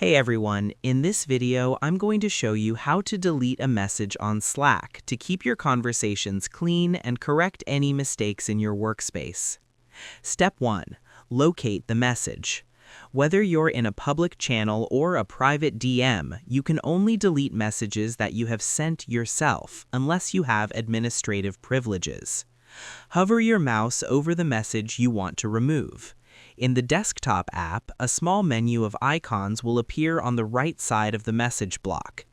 Hey everyone, in this video I'm going to show you how to delete a message on Slack to keep your conversations clean and correct any mistakes in your workspace. Step 1. Locate the message. Whether you're in a public channel or a private DM, you can only delete messages that you have sent yourself unless you have administrative privileges. Hover your mouse over the message you want to remove. In the desktop app, a small menu of icons will appear on the right side of the message block.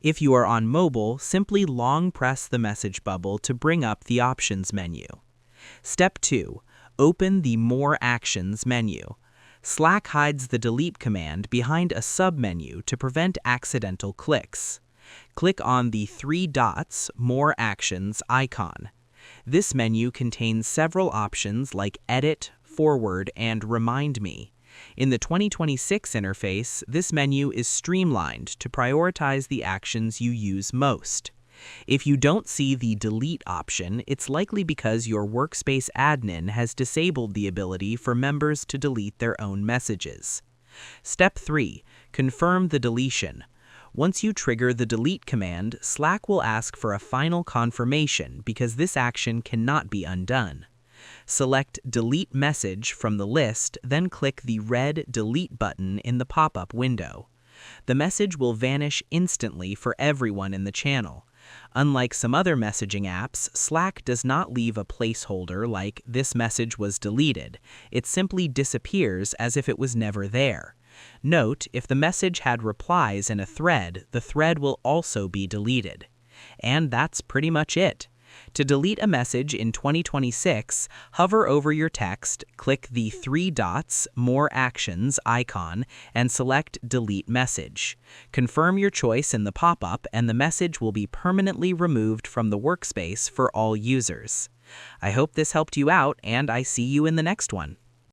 If you are on mobile, simply long press the message bubble to bring up the options menu. Step 2. Open the More Actions menu. Slack hides the delete command behind a submenu to prevent accidental clicks. Click on the three dots More Actions icon. This menu contains several options like Edit, Forward, and Remind Me. In the 2026 interface, this menu is streamlined to prioritize the actions you use most. If you don't see the Delete option, it's likely because your workspace admin has disabled the ability for members to delete their own messages. Step 3. Confirm the deletion. Once you trigger the delete command, Slack will ask for a final confirmation because this action cannot be undone. Select Delete Message from the list, then click the red Delete button in the pop-up window. The message will vanish instantly for everyone in the channel. Unlike some other messaging apps, Slack does not leave a placeholder like "this message was deleted." It simply disappears as if it was never there. Note, if the message had replies in a thread, the thread will also be deleted. And that's pretty much it. To delete a message in 2026, hover over your text, click the three dots More Actions icon, and select Delete Message. Confirm your choice in the pop-up, and the message will be permanently removed from the workspace for all users. I hope this helped you out, and I see you in the next one.